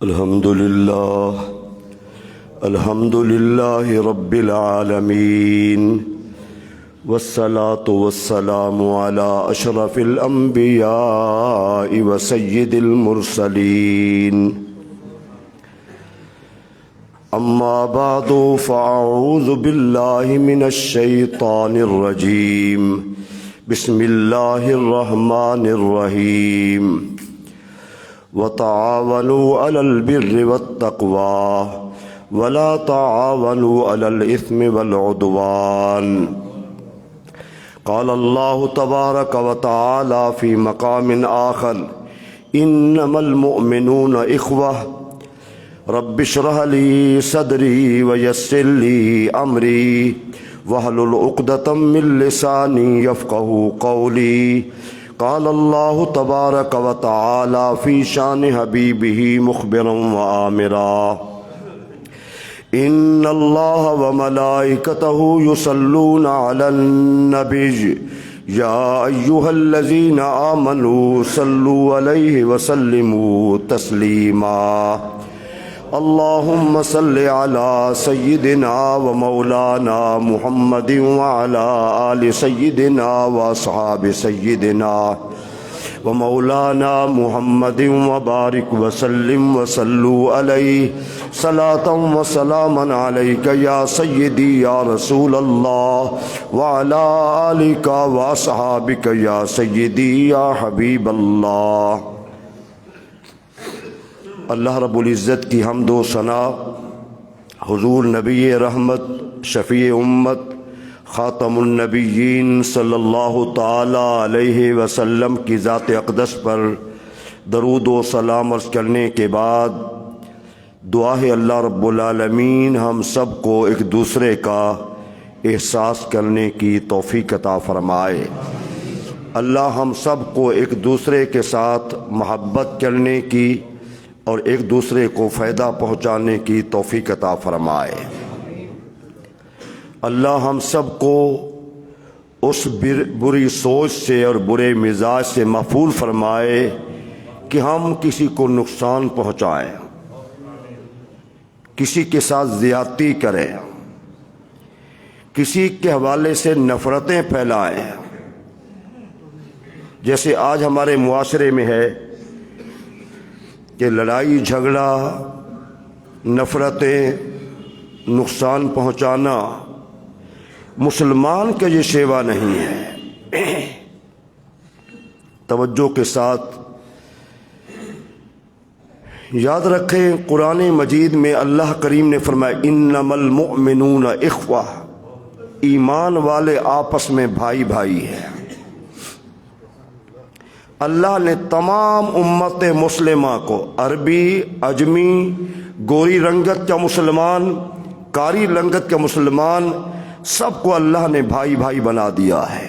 الحمد لله رب العالمين والصلاة والسلام على أشرف الأنبياء وسيد المرسلين أما بعد فأعوذ بالله من الشيطان الرجيم بسم الله الرحمن الرحيم وتعاونوا على البر والتقوى ولا تعاونوا على الإثم والعدوان. قال الله تبارك وتعالى في مقام آخر إنما المؤمنون إخوة رب اشرح لي صدري ويسر لي أمري واحلل عقدة من لساني يفقهوا قولي. قال الله تبارك وتعالى في شان حبيبه مخبرا وآمرا إن الله وملائكته يصلون على النبي يا أيها الذين آمنوا صلوا عليه وسلموا تسليما. اللهم صل على سيدنا ومولانا محمد وعلى آل سيدنا وأصحاب سيدنا ومولانا محمد وبارك وسلم وصلوا عليه صلاة وسلاما عليك يا سيدي يا رسول الله وعلى آلك وأصحابك يا سيدي يا حبيب الله. اللہ رب العزت کی حمد و ثنا حضور نبی رحمت شفیع امت خاتم النبیین صلی اللہ تعالی علیہ وسلم کی ذات اقدس پر درود و سلام عرض کرنے کے بعد دعا ہے اللہ رب العالمین ہم سب کو ایک دوسرے کا احساس کرنے کی توفیق عطا فرمائے. اللہ ہم سب کو ایک دوسرے کے ساتھ محبت کرنے کی اور ایک دوسرے کو فائدہ پہنچانے کی توفیق عطا فرمائے. اللہ ہم سب کو اس بری سوچ سے اور برے مزاج سے محفوظ فرمائے کہ ہم کسی کو نقصان پہنچائیں، کسی کے ساتھ زیادتی کریں، کسی کے حوالے سے نفرتیں پھیلائیں. جیسے آج ہمارے معاشرے میں ہے کہ لڑائی جھگڑا، نفرتیں، نقصان پہنچانا مسلمان کا یہ شیوا نہیں ہے. توجہ کے ساتھ یاد رکھیں قرآن مجید میں اللہ کریم نے فرمایا انما المؤمنون اخوہ، ایمان والے آپس میں بھائی بھائی ہیں. اللہ نے تمام امت مسلمہ کو عربی، عجمی، گوری رنگت کا مسلمان، کاری رنگت کا مسلمان، سب کو اللہ نے بھائی بھائی بنا دیا ہے.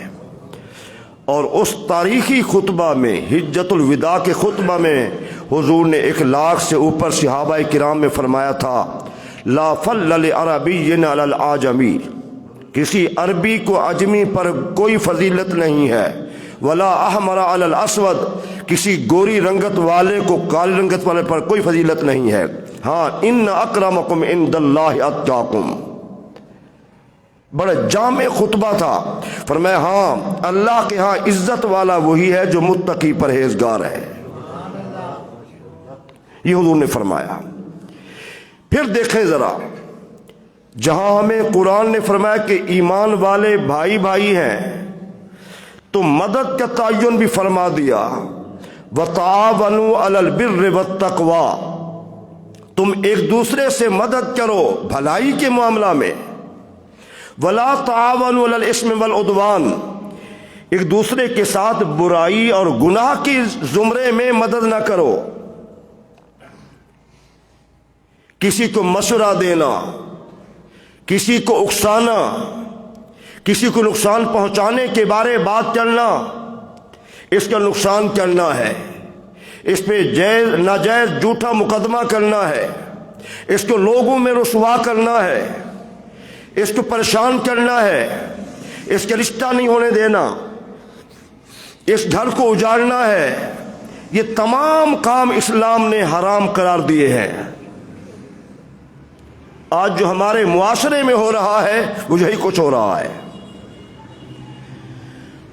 اور اس تاریخی خطبہ میں حجۃ الوداع کے خطبہ میں حضور نے 1,00,000 سے اوپر صحابہ کرام میں فرمایا تھا لا فضل لعربی علی العجمی، کسی عربی کو عجمی پر کوئی فضیلت نہیں ہے. ولا احمر علی الاسود، کسی گوری رنگت والے کو کالی رنگت والے پر کوئی فضیلت نہیں ہے. ہاں ان اکرمکم عند اللہ اتقاکم، بڑا جامع خطبہ تھا. فرمایا ہاں اللہ کے ہاں عزت والا وہی ہے جو متقی پرہیزگار ہے. یہ حضور نے فرمایا. پھر دیکھیں ذرا، جہاں ہمیں قرآن نے فرمایا کہ ایمان والے بھائی بھائی ہیں تو مدد کا تعین بھی فرما دیا وَتَعَاوَنُوا عَلَى الْبِرِّ وَالتَّقْوَى، تم ایک دوسرے سے مدد کرو بھلائی کے معاملہ میں. وَلَا تَعَاوَنُوا عَلَى الْإِثْمِ وَالْعُدْوَانِ، ایک دوسرے کے ساتھ برائی اور گناہ کی زمرے میں مدد نہ کرو. کسی کو مشورہ دینا، کسی کو اکسانا، کسی کو نقصان پہنچانے کے بارے بات کرنا، اس کا نقصان کرنا ہے، اس پہ جائز ناجائز جھوٹا مقدمہ کرنا ہے، اس کو لوگوں میں رسوا کرنا ہے، اس کو پریشان کرنا ہے، اس کا رشتہ نہیں ہونے دینا، اس گھر کو اجاڑنا ہے، یہ تمام کام اسلام نے حرام قرار دیے ہیں۔ آج جو ہمارے معاشرے میں ہو رہا ہے وہ یہی کچھ ہو رہا ہے۔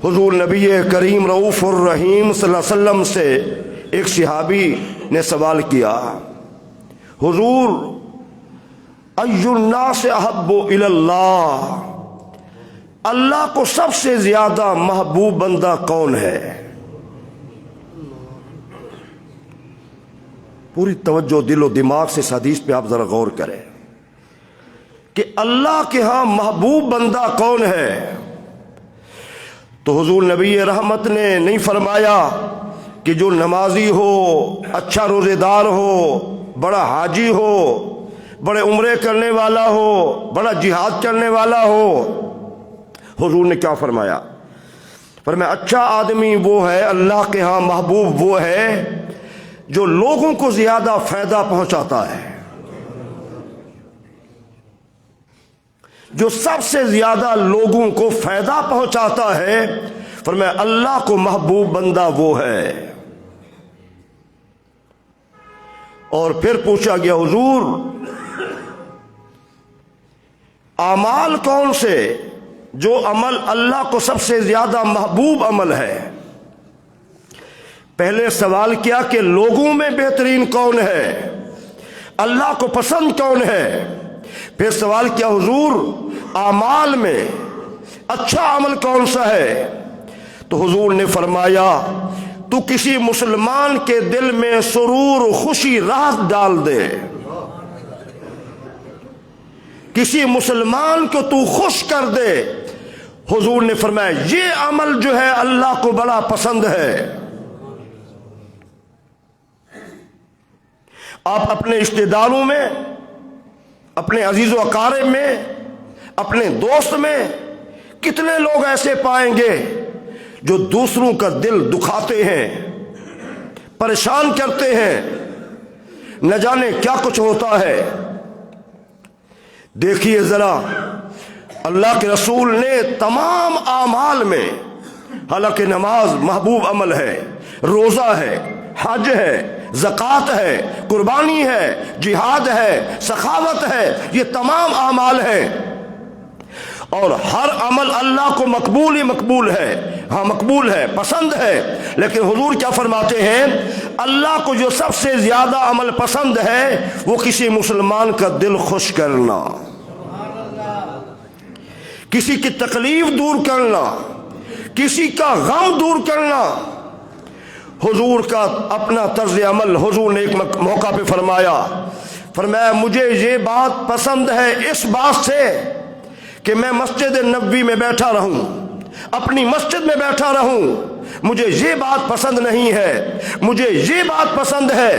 حضور نبی کریم رؤوف الرحیم صلی اللہ علیہ وسلم سے ایک صحابی نے سوال کیا، حضور ای الناس احب الی اللہ، اللہ کو سب سے زیادہ محبوب بندہ کون ہے؟ پوری توجہ دل و دماغ سے اس حدیث پہ آپ ذرا غور کریں کہ اللہ کے ہاں محبوب بندہ کون ہے۔ تو حضور نبی رحمت نے نہیں فرمایا کہ جو نمازی ہو، اچھا روزے دار ہو، بڑا حاجی ہو، بڑے عمرے کرنے والا ہو، بڑا جہاد کرنے والا ہو۔ حضور نے کیا فرمایا؟ فرمایا اچھا آدمی وہ ہے، اللہ کے ہاں محبوب وہ ہے جو لوگوں کو زیادہ فائدہ پہنچاتا ہے، جو سب سے زیادہ لوگوں کو فائدہ پہنچاتا ہے۔ فرمایا اللہ کو محبوب بندہ وہ ہے۔ اور پھر پوچھا گیا حضور اعمال کون سے جو عمل اللہ کو سب سے زیادہ محبوب عمل ہے؟ پہلے سوال کیا کہ لوگوں میں بہترین کون ہے، اللہ کو پسند کون ہے؟ پھر سوال کیا حضور اعمال میں اچھا عمل کون سا ہے؟ تو حضور نے فرمایا تو کسی مسلمان کے دل میں سرور خوشی راحت ڈال دے، کسی مسلمان کو تو خوش کر دے۔ حضور نے فرمایا یہ عمل جو ہے اللہ کو بڑا پسند ہے۔ آپ اپنے رشتے داروں میں، اپنے عزیز و اقارب میں، اپنے دوست میں کتنے لوگ ایسے پائیں گے جو دوسروں کا دل دکھاتے ہیں، پریشان کرتے ہیں، نہ جانے کیا کچھ ہوتا ہے۔ دیکھیے ذرا اللہ کے رسول نے تمام اعمال میں، حالانکہ نماز محبوب عمل ہے، روزہ ہے، حج ہے، زکوٰۃ ہے، قربانی ہے، جہاد ہے، سخاوت ہے، یہ تمام اعمال ہیں، اور ہر عمل اللہ کو مقبول ہی مقبول ہے، ہاں مقبول ہے، پسند ہے۔ لیکن حضور کیا فرماتے ہیں؟ اللہ کو جو سب سے زیادہ عمل پسند ہے وہ کسی مسلمان کا دل خوش کرنا، کسی کی تکلیف دور کرنا، کسی کا غم دور کرنا۔ حضور کا اپنا طرز عمل، حضور نے ایک موقع پہ فرمایا مجھے یہ بات پسند ہے اس بات سے کہ میں مسجد نبوی میں بیٹھا رہوں، اپنی مسجد میں بیٹھا رہوں، مجھے یہ بات پسند نہیں ہے، مجھے یہ بات پسند ہے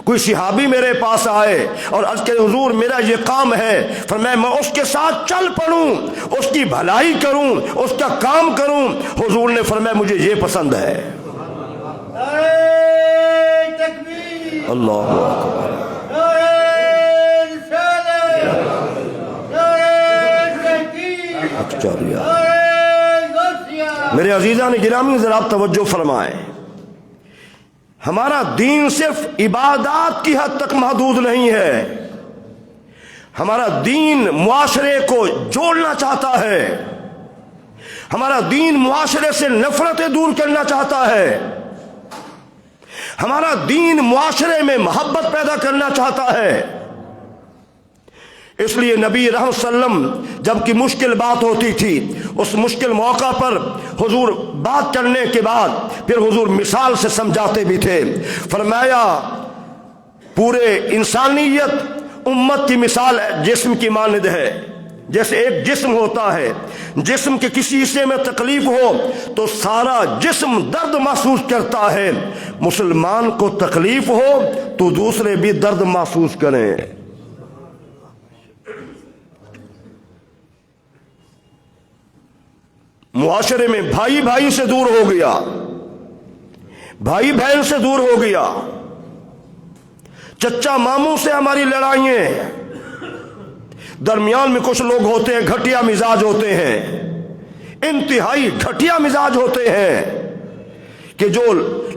کوئی صحابی میرے پاس آئے اور عرض کرے حضور میرا یہ کام ہے، فرمایا میں اس کے ساتھ چل پڑوں، اس کی بھلائی کروں، اس کا کام کروں۔ حضور نے فرمایا مجھے یہ پسند ہے۔ اللہ اکبر، میرے عزیزان گرامی ذرا آپ توجہ فرمائیں، ہمارا دین صرف عبادات کی حد تک محدود نہیں ہے، ہمارا دین معاشرے کو جوڑنا چاہتا ہے، ہمارا دین معاشرے سے نفرتیں دور کرنا چاہتا ہے، ہمارا دین معاشرے میں محبت پیدا کرنا چاہتا ہے۔ اس لیے نبی رحمت صلی اللہ علیہ وسلم جب کہ مشکل بات ہوتی تھی، اس مشکل موقع پر حضور بات کرنے کے بعد پھر حضور مثال سے سمجھاتے بھی تھے۔ فرمایا پورے انسانیت امت کی مثال جسم کی مانند ہے، جیسے ایک جسم ہوتا ہے، جسم کے کسی حصے میں تکلیف ہو تو سارا جسم درد محسوس کرتا ہے، مسلمان کو تکلیف ہو تو دوسرے بھی درد محسوس کریں۔ معاشرے میں بھائی بھائی سے دور ہو گیا، بھائی بہن سے دور ہو گیا، چچا ماموں سے ہماری لڑائیاں، درمیان میں کچھ لوگ ہوتے ہیں گھٹیا مزاج ہوتے ہیں، انتہائی گھٹیا مزاج ہوتے ہیں کہ جو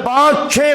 5-6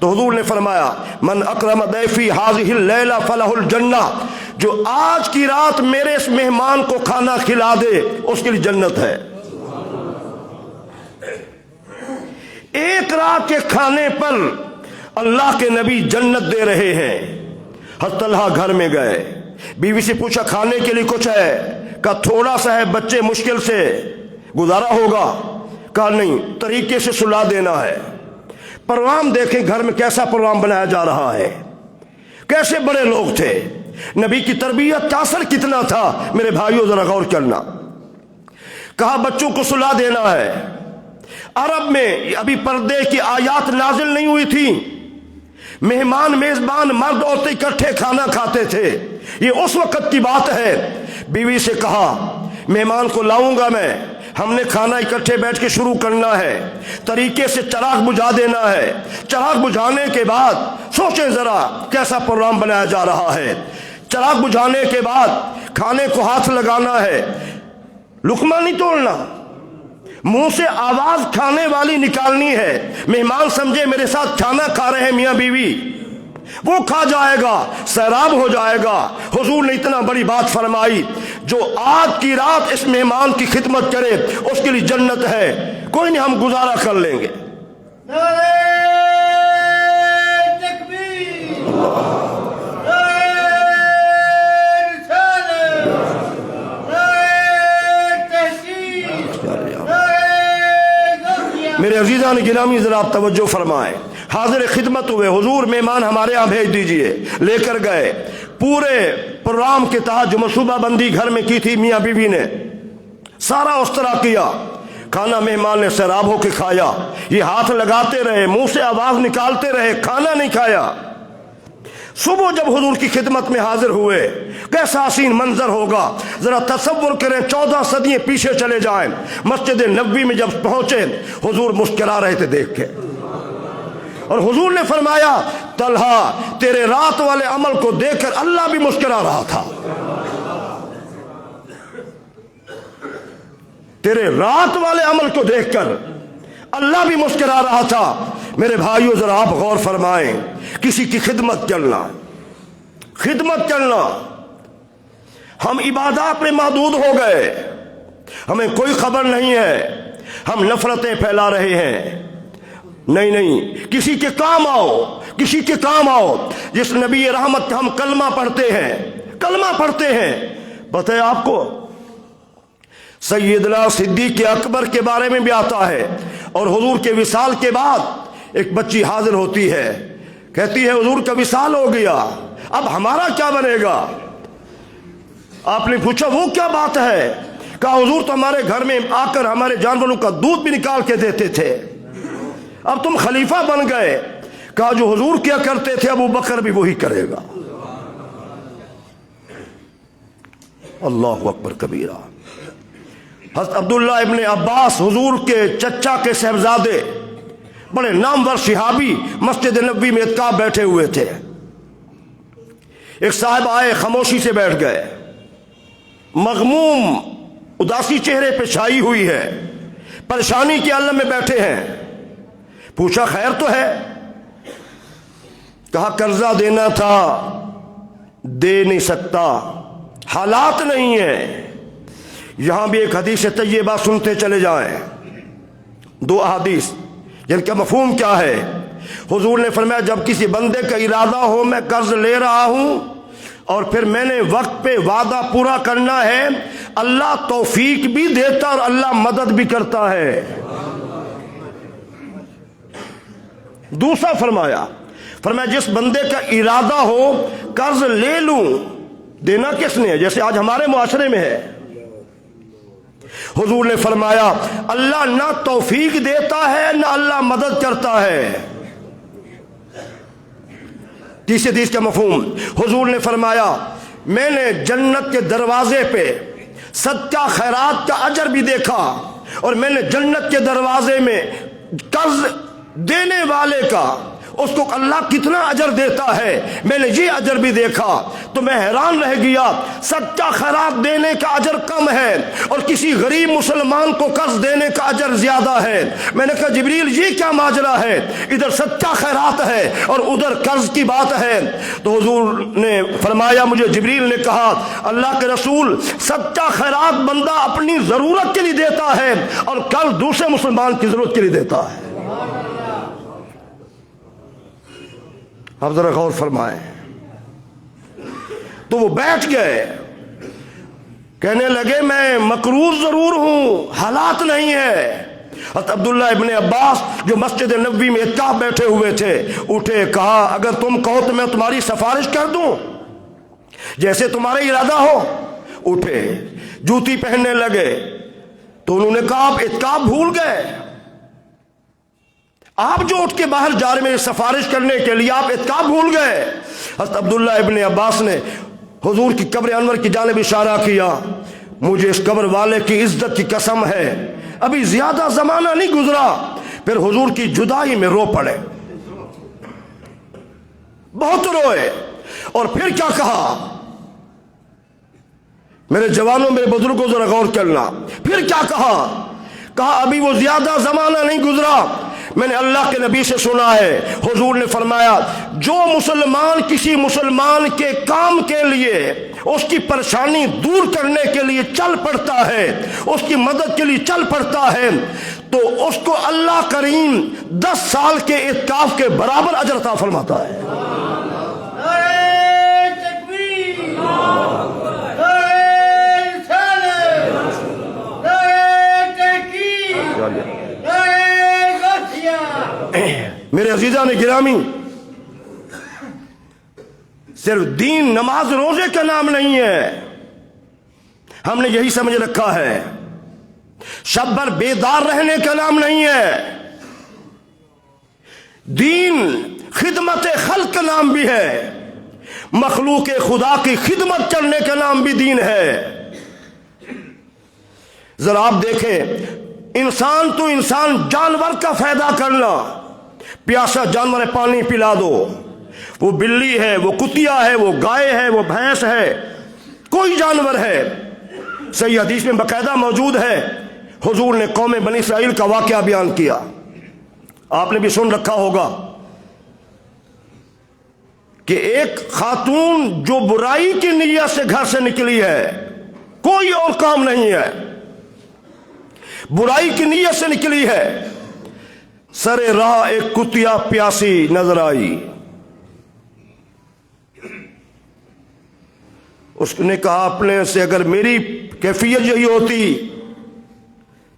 تو حضور نے فرمایا من اکرم ضیفی ھذہ اللیلہ فلہ الجنہ، جو آج کی رات میرے اس مہمان کو کھانا کھلا دے اس کے لیے جنت ہے۔ ایک رات کے کھانے پر اللہ کے نبی جنت دے رہے ہیں۔ حضرت طلحہ گھر میں گئے، بیوی سے پوچھا کھانے کے لیے کچھ ہے؟ کہا تھوڑا سا ہے، بچے مشکل سے گزارا ہوگا۔ کہا نہیں، طریقے سے سلا دینا ہے۔ پروگرام دیکھیں گھر میں کیسا پروگرام بنایا جا رہا ہے، کیسے بڑے لوگ تھے، نبی کی تربیت کا اثر کتنا تھا، میرے بھائیوں ذرا غور کرنا۔ کہا بچوں کو سلا دینا ہے۔ عرب میں ابھی پردے کی آیات نازل نہیں ہوئی تھی، مہمان میزبان مرد عورتیں اکٹھے کھانا کھاتے تھے، یہ اس وقت کی بات ہے۔ بیوی سے کہا مہمان کو لاؤں گا میں، ہم نے کھانا اکٹھے بیٹھ کے شروع کرنا ہے، طریقے سے چراغ بجھا دینا ہے۔ چراغ بجھانے کے بعد سوچیں ذرا کیسا پروگرام بنایا جا رہا ہے۔ چراغ بجھانے کے بعد کھانے کو ہاتھ لگانا ہے، لقمہ نہیں توڑنا، منہ سے آواز کھانے والی نکالنی ہے، مہمان سمجھے میرے ساتھ کھانا کھا رہے ہیں میاں بیوی، وہ کھا جائے گا، سیراب ہو جائے گا۔ حضور نے اتنا بڑی بات فرمائی، جو آج کی رات اس مہمان کی خدمت کرے اس کے لیے جنت ہے۔ کوئی نہیں، ہم گزارا کر لیں گے۔ میرے عزیزان گرامی ذرا آپ توجہ فرمائیں، حاضر خدمت ہوئے، حضور مہمان ہمارے ہاں بھیج دیجئے، لے کر گئے۔ پورے پروگرام کے تحت جو منصوبہ بندی گھر میں کی تھی میاں بیوی نے سارا اس طرح کیا۔ کھانا مہمان نے سیراب ہو کے کھایا، یہ ہاتھ لگاتے رہے، منہ سے آواز نکالتے رہے، کھانا نہیں کھایا۔ صبح جب حضور کی خدمت میں حاضر ہوئے، کیسا حسین منظر ہوگا، ذرا تصور کریں، 14 صدیاں پیچھے چلے جائیں، مسجد نبوی میں جب پہنچے حضور مسکرا رہے تھے دیکھ کے، اور حضور نے فرمایا طلحہ تیرے رات والے عمل کو دیکھ کر اللہ بھی مسکرا رہا تھا، تیرے رات والے عمل کو دیکھ کر اللہ بھی مسکرا رہا تھا۔ میرے بھائیوں ذرا آپ غور فرمائیں، کسی کی خدمت کرنا، خدمت کرنا، ہم عبادات میں محدود ہو گئے، ہمیں کوئی خبر نہیں ہے، ہم نفرتیں پھیلا رہے ہیں۔ نہیں نہیں، کسی کے کام آؤ، کسی کے کام آؤ۔ جس نبی رحمت کا ہم کلمہ پڑھتے ہیں، کلمہ پڑھتے ہیں، پتہ ہے آپ کو سیدنا صدیق اکبر کے بارے میں بھی آتا ہے، اور حضور کے وصال کے بعد ایک بچی حاضر ہوتی ہے، کہتی ہے حضور کا وصال ہو گیا، اب ہمارا کیا بنے گا؟ آپ نے پوچھا وہ کیا بات ہے؟ کہا حضور تو ہمارے گھر میں آ کر ہمارے جانوروں کا دودھ بھی نکال کے دیتے تھے، اب تم خلیفہ بن گئے۔ کہا جو حضور کیا کرتے تھے ابو بکر بھی وہی کرے گا۔ اللہ اکبر کبیرہ۔ حضرت عبداللہ ابن عباس حضور کے چچا کے صاحبزادے، بڑے نامور صحابی، مسجد نبوی میں اعتکاف بیٹھے ہوئے تھے۔ ایک صاحب آئے، خاموشی سے بیٹھ گئے، مغموم اداسی چہرے پہ چھائی ہوئی ہے، پریشانی کے عالم میں بیٹھے ہیں۔ پوچھا خیر تو ہے؟ کہا قرضہ دینا تھا، دے نہیں سکتا، حالات نہیں ہیں۔ یہاں بھی ایک حدیث طیبہ سنتے چلے جائیں، دو احادیث جن کا مفہوم کیا ہے۔ حضور نے فرمایا جب کسی بندے کا ارادہ ہو میں قرض لے رہا ہوں اور پھر میں نے وقت پہ وعدہ پورا کرنا ہے، اللہ توفیق بھی دیتا اور اللہ مدد بھی کرتا ہے۔ دوسرا فرمایا جس بندے کا ارادہ ہو قرض لے لوں، دینا کس نے ہے؟ جیسے آج ہمارے معاشرے میں ہے، حضور نے فرمایا اللہ نہ توفیق دیتا ہے نہ اللہ مدد کرتا ہے۔ تیسری حدیث کا مفہوم، حضور نے فرمایا میں نے جنت کے دروازے پہ صدقہ خیرات کا اجر بھی دیکھا، اور میں نے جنت کے دروازے میں قرض دینے والے کا، اس کو اللہ کتنا اجر دیتا ہے۔ میں نے یہ اجر بھی دیکھا تو میں حیران رہ گیا، سچا خیرات دینے کا اجر کم ہے اور کسی غریب مسلمان کو قرض دینے کا اجر زیادہ ہے۔ میں نے کہا جبریل یہ کیا ماجرا ہے، ادھر سچا خیرات ہے اور ادھر قرض کی بات ہے؟ تو حضور نے فرمایا، مجھے جبریل نے کہا اللہ کے رسول، سچا خیرات بندہ اپنی ضرورت کے لیے دیتا ہے اور قرض دوسرے مسلمان کی ضرورت کے لیے دیتا ہے۔ آپ ذرا غور فرمائیں۔ تو وہ بیٹھ گئے، کہنے لگے میں مقروض ضرور ہوں، حالات نہیں ہے۔ حضرت عبداللہ ابن عباس جو مسجد نبوی میں اعتکاف بیٹھے ہوئے تھے، اٹھے، کہا اگر تم کہو تو میں تمہاری سفارش کر دوں، جیسے تمہارا ارادہ ہو۔ اٹھے، جوتی پہننے لگے تو انہوں نے کہا آپ اعتکاف بھول گئے، آپ جو اٹھ کے باہر جا رہے میری سفارش کرنے کے لیے، آپ اعتکاف بھول گئے۔ حضرت عبداللہ ابن عباس نے حضور کی قبر انور کی جانب اشارہ کیا، مجھے اس قبر والے کی عزت کی قسم ہے ابھی زیادہ زمانہ نہیں گزرا، پھر حضور کی جدائی میں رو پڑے، بہت روئے۔ اور پھر کیا کہا، میرے جوانوں میرے بزرگوں ذرا غور کرنا، پھر کیا کہا ابھی وہ زیادہ زمانہ نہیں گزرا، میں نے اللہ کے نبی سے سنا ہے، حضور نے فرمایا جو مسلمان کسی مسلمان کے کام کے لیے، اس کی پریشانی دور کرنے کے لیے چل پڑتا ہے، اس کی مدد کے لیے چل پڑتا ہے، تو اس کو اللہ کریم 10 سال کے اعتکاف کے برابر اجر عطا فرماتا ہے۔ میرے عزیزان گرامی، صرف دین نماز روزے کا نام نہیں ہے، ہم نے یہی سمجھ رکھا ہے۔ شب بھر بیدار رہنے کا نام نہیں ہے، دین خدمت خلق کا نام بھی ہے، مخلوق خدا کی خدمت کرنے کا نام بھی دین ہے۔ ذرا آپ دیکھیں، انسان تو انسان، جانور کا فائدہ کرنا، پیاسا جانور ہے پانی پلا دو، وہ بلی ہے، وہ کتیا ہے، وہ گائے ہے، وہ بھینس ہے، کوئی جانور ہے، صحیح حدیث میں باقاعدہ موجود ہے۔ حضور نے قوم بنی اسرائیل کا واقعہ بیان کیا، آپ نے بھی سن رکھا ہوگا کہ ایک خاتون جو برائی کی نیت سے گھر سے نکلی ہے، کوئی اور کام نہیں ہے، برائی کی نیت سے نکلی ہے، سرے راہ ایک کتیا پیاسی نظر آئی، اس نے کہا اپنے سے اگر میری کیفیت یہی ہوتی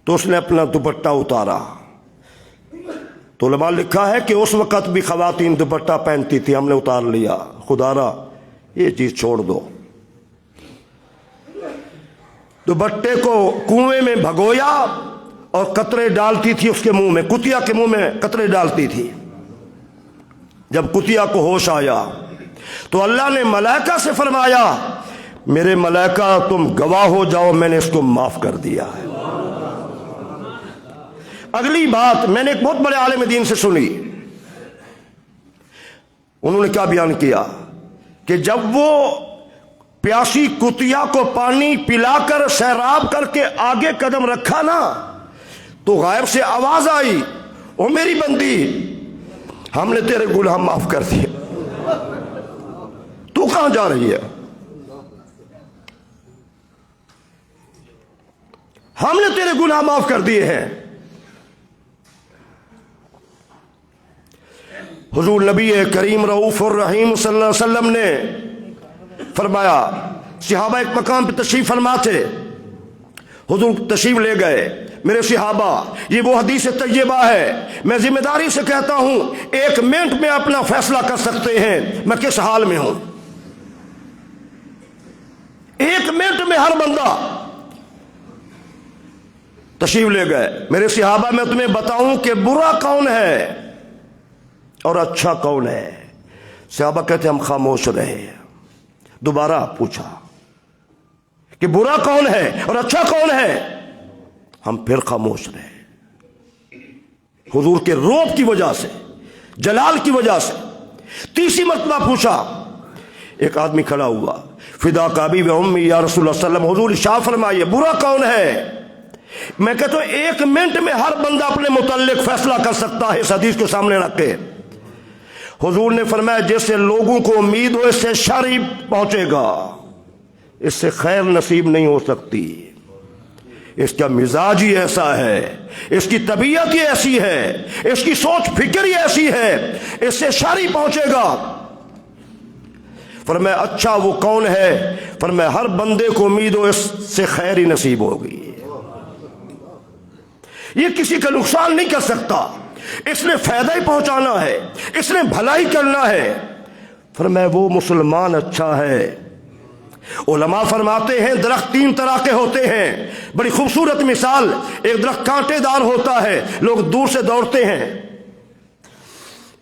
تو اس نے اپنا دوپٹہ اتارا۔ تو علماء لکھا ہے کہ اس وقت بھی خواتین دوپٹہ پہنتی تھی، ہم نے اتار لیا، خدا را یہ چیز چھوڑ دو۔ دوپٹے کو کنویں میں بھگویا اور قطرے ڈالتی تھی اس کے منہ میں، کتیا کے منہ میں قطرے ڈالتی تھی۔ جب کتیا کو ہوش آیا تو اللہ نے ملائکہ سے فرمایا میرے ملائکہ تم گواہ ہو جاؤ، میں نے اس کو معاف کر دیا ہے۔ اگلی بات میں نے ایک بہت بڑے عالم دین سے سنی، انہوں نے کیا بیان کیا کہ جب وہ پیاسی کتیا کو پانی پلا کر سیراب کر کے آگے قدم رکھا نا، تو غائب سے آواز آئی، او میری بندی ہم نے تیرے گناہ معاف کر دیے، تو کہاں جا رہی ہے؟ ہم نے تیرے گناہ معاف کر دیے ہیں۔ حضور نبی کریم رؤوف الرحیم صلی اللہ علیہ وسلم نے فرمایا، صحابہ ایک مقام پہ تشریف فرما تھے، حضور تشریف لے گئے، میرے صحابہ یہ وہ حدیث طیبہ ہے، میں ذمہ داری سے کہتا ہوں 1 منٹ میں اپنا فیصلہ کر سکتے ہیں میں کس حال میں ہوں۔ 1 منٹ میں ہر بندہ تشریف لے گئے، میرے صحابہ میں تمہیں بتاؤں کہ برا کون ہے اور اچھا کون ہے؟ صحابہ کہتے ہم خاموش رہے، دوبارہ پوچھا کہ برا کون ہے اور اچھا کون ہے؟ ہم پھر خاموش رہے۔ حضور کے روب کی وجہ سے جلال کی وجہ سے 30 مرتبہ پوچھا۔ ایک آدمی کھڑا ہوا، فدا کابی و امی یا رسول اللہ صلی اللہ علیہ وسلم، حضور ارشاد فرمائیے برا کون ہے؟ میں کہتا ہوں 1 منٹ میں ہر بندہ اپنے متعلق فیصلہ کر سکتا ہے اس حدیث کو سامنے رکھ کے۔ حضور نے فرمایا جس سے لوگوں کو امید ہو اس سے شر ہی پہنچے گا، اس سے خیر نصیب نہیں ہو سکتی، اس کا مزاج ہی ایسا ہے، اس کی طبیعت ہی ایسی ہے، اس کی سوچ فکر ہی ایسی ہے، اس سے شر ہی پہنچے گا۔ فرمایا اچھا وہ کون ہے؟ فرمایا ہر بندے کو امید ہو اس سے خیر ہی نصیب ہوگی، یہ کسی کا نقصان نہیں کر سکتا، اس نے فائدہ ہی پہنچانا ہے، اس نے بھلائی کرنا ہے۔ فرمایا وہ مسلمان اچھا ہے۔ علماء فرماتے ہیں درخت 3 طرح کے ہوتے ہیں، بڑی خوبصورت مثال، ایک درخت کانٹے دار ہوتا ہے، لوگ دور سے دوڑتے ہیں۔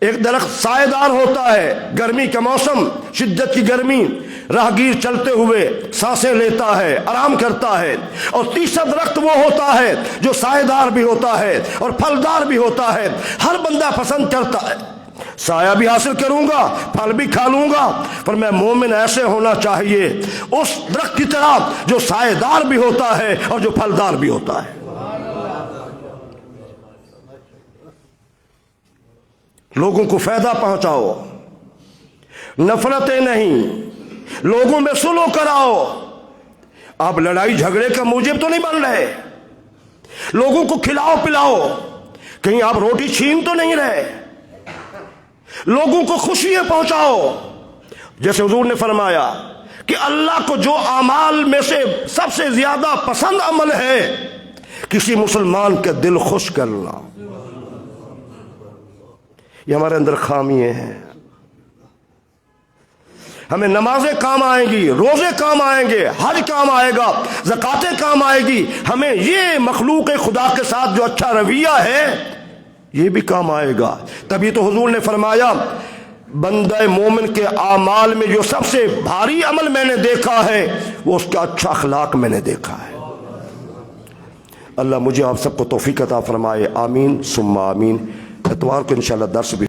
ایک درخت سائے دار ہوتا ہے، گرمی کا موسم، شدت کی گرمی، راہگیر چلتے ہوئے سانسیں لیتا ہے، آرام کرتا ہے۔ اور تیسرا درخت وہ ہوتا ہے جو سائے دار بھی ہوتا ہے اور پھلدار بھی ہوتا ہے، ہر بندہ پسند کرتا ہے، سایہ بھی حاصل کروں گا، پھل بھی کھا لوں گا۔ پر میں مومن ایسے ہونا چاہیے اس درخت کی طرح جو سائے دار بھی ہوتا ہے اور جو پھلدار بھی ہوتا ہے۔ لوگوں کو فائدہ پہنچاؤ، نفرتیں نہیں، لوگوں میں سلو کراؤ۔ آپ لڑائی جھگڑے کا موجب تو نہیں بن رہے، لوگوں کو کھلاؤ پلاؤ، کہیں آپ روٹی چھین تو نہیں رہے، لوگوں کو خوشیاں پہنچاؤ۔ جیسے حضور نے فرمایا کہ اللہ کو جو اعمال میں سے سب سے زیادہ پسند عمل ہے کسی مسلمان کا دل خوش کرنا۔ یہ ہمارے اندر خامیاں ہیں، ہمیں نمازیں کام آئیں گی، روزے کام آئیں گے، حج کام آئے گا، زکاتیں کام آئے گی، ہمیں یہ مخلوق خدا کے ساتھ جو اچھا رویہ ہے یہ بھی کام آئے گا۔ تبھی تو حضور نے فرمایا بندہ مومن کے اعمال میں جو سب سے بھاری عمل میں نے دیکھا ہے وہ اس کا اچھا اخلاق میں نے دیکھا ہے۔ اللہ مجھے آپ سب کو توفیق عطا فرمائے، آمین ثم آمین۔ اتوار کو انشاءاللہ درس بھی